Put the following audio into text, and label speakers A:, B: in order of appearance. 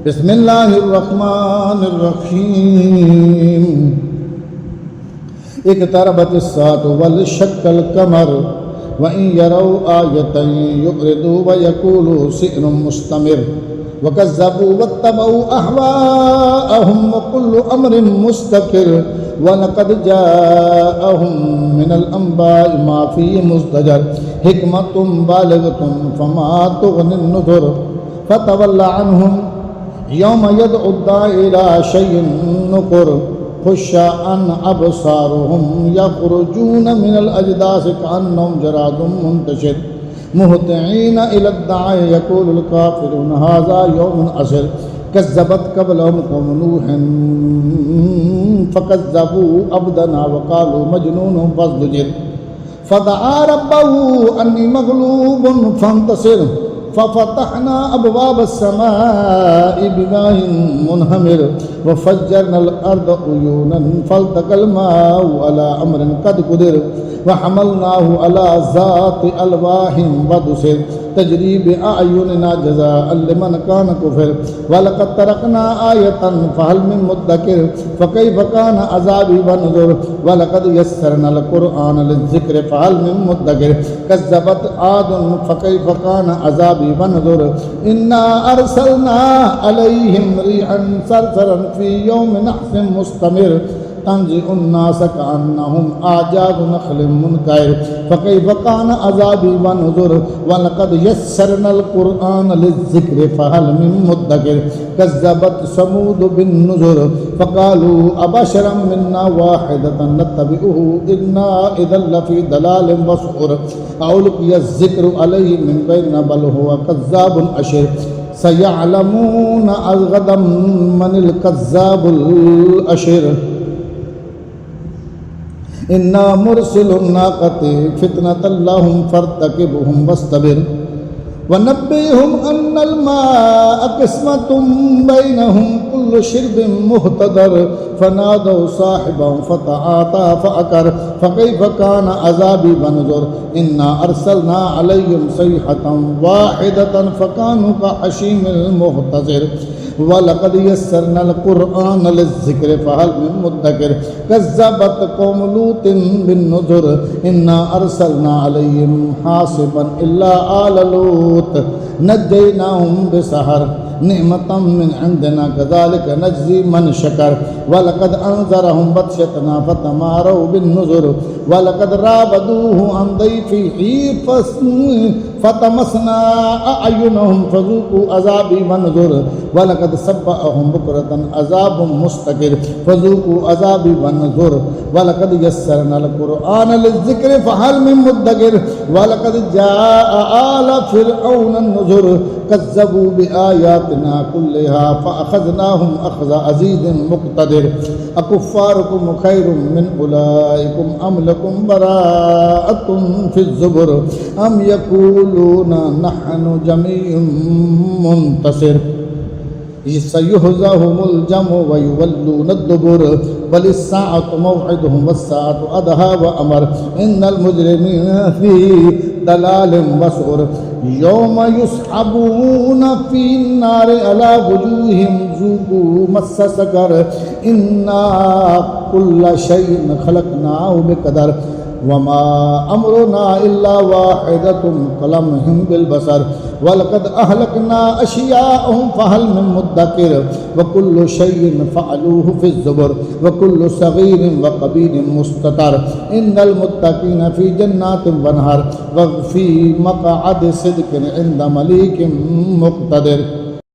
A: बिस्मिल्लाहिर्रहमानिर्रहीम। इक़्तरबतिस्साअतु वंशक्कल क़मर वइन यरौ आयतन युरिदू वयक़ूलू सिह्रुम मुस्तमिर वकज़्ज़बू वत्तबऊ अहवाअहुम वकुल्लु अम्रिन मुस्तक़िर वलक़द जाअहुम मिनल अंबाइ मा फ़ीहि मुज़्दजर हिकमतुम बालिग़तुम फ़मा तुग़निन नुज़ुर फ़तवल्ला अन्हुम यौम यदउ दाई इला शय्इन नुक़ुर खुश्शाअन अबसारुहुम यख़रुजून मिनल अजदास कअन्नहुम जरादुम मुंतशिर मुहतिईन इला दाई यक़ूलुल काफ़िरून हाज़ा यौमुन असिर कज़्ज़बत क़ब्लहुम क़ौमु नूहिन फ़कज़्ज़बू अब्दना वक़ालू मजनूनुन फ़ज़दुजिर फ़दआ रब्बहू अन्नी मग़लूबुन फ़ंतसिर फ़फ़तहना अबवाबस समाइ बिमाइन मुनहमिर वफ़ज्जरनल अर्द उयूनन फ़ल्तक़ल माउ अला अम्रिन क़द क़ुदिर वहमलनाहु अला ज़ाति अलवाहिन वदुसिर तजरी बिअयुनिना जज़ाअन लिमन कान कुफ़िर वलक़द तरकना आयतन फ़हल मिन मुद्दकिर फ़कैफ़ कान अज़ाबी वनुज़ुर वलक़द यस्सरनल क़ुरआन लिज़्ज़िक्रि फ़हल मिन मुद्दकिर कज़्ज़बत आदुन फ़कैफ़ कान अज़ाबी वनुज़ुर इन्ना अरसलना अलैहिम रिहन सरसरन फ़ी यौमिन नहसिन मुस्तमिर तंज़िउन नास कअन्नहुम आजाज़ु नख़लिन मुनक़इर फ़कैफ़ कान अज़ाबी वनुज़ुर वलक़द यस्सरनल क़ुरआन लिज़्ज़िक्रि फ़हल मिन मुद्दकिर कज़्ज़बत समूद बिन्नुज़ुर फ़क़ालू अबशरम मिन्ना वाहिदतन नत्तबिउहु इन्ना इज़न लफ़ी दलालिन वसुर अउलक़िय ज़िक्रु अलैहि मिन बैनिना बल हुवा कज़्ज़ाबुन अशिर सयअलमून गदम मनिल कज़्ज़ाबुल अशिर इन्ना मुरसिलुन नाक़ति फ़ितनतल लहुम फ़र्तक़िबहुम वस्तबिर वनब्बिहुम अन्नल माअ क़िस्मतुम बैनहुम कुल्लु शिरबिन मुहतदर फ़नादौ साहिबहुम फ़तआता फ़अक़र फ़कैफ़ कान अज़ाबी वनुज़ुर इन्ना अरसलना अलैहिम सय्हतन वाहिदतन फ़कानू कहशीमिल मुहतज़िर वलक़द यस्सरनल क़ुरआन लिज़्ज़िक्रि फ़हल मिन मुद्दकिर कज़्ज़बत क़ौमु लूतिन बिन्नुज़ुर इन्ना अरसलना अलैहिम हासिबन इल्ला आल लूत नज्जयनाहुम बिसहर निअमतम मिन इंदिना कज़ालिक नज्ज़ी मन शकर वलक़द अंज़रहुम बत्शतना फ़तमारौ बिन्नुज़ुर वलक़द राबदूहु अन दैफ़िही फ़तमसना अअयुनहुम फ़ज़ूक़ू अज़ाबी वनुज़ुर वलक़द सब्बअहुम बुक्रतन अज़ाबुम मुस्तक़िर फ़ज़ूक़ू अज़ाबी वनुज़ुर वलक़द यस्सरनल क़ुरआन लिज़्ज़िक्रि फ़हल मिन मुद्दकिर वलक़द जाअ आल फ़िरऔन नुज़ुर कज़्ज़बू बिआयातिना कुल्लिहा फ़अख़ज़नाहुम अख़ज़ अज़ीज़िन मुक़तदिर अकुफ़्फ़ारुकुम ख़ैरुम मिन उलाइकुम अम लकुम बराअतुन फ़िज़्ज़ुबुर अम यक़ूलूना नहनु जमीउन मुंतसिर सयुहज़हुमुल जमउ व युवल्लूनद दुबुर बलिस्साअतु मौइदुहुम वस्साअतु अदहा व अमर इन्नल मुजरिमीना फ़ी दलालिन वसुर यौम युस्हबूना फ़ीन नारि अला वुजूहिहिम ज़ूक़ू मस्स सक़र इन्ना कुल्ल शैइन ख़लक़नाहु बिक़दर वमा अम्रुना इल्ला वाहिदतुन कलमहिम बिल बसर वलक़द अहलकना अशियाअहुम फ़हल मिन मुद्दकिर वकुल्लु शैइन फ़अलूहु फ़िज़्ज़ुबुर वकुल्लु सग़ीरिन व कबीरिन मुस्ततर इन्नल मुत्तक़ीना फ़ी जन्नातिन व नहर व फ़ी मक़अदि सिद्क़िन इंद मलीकिन मुक़तदिर।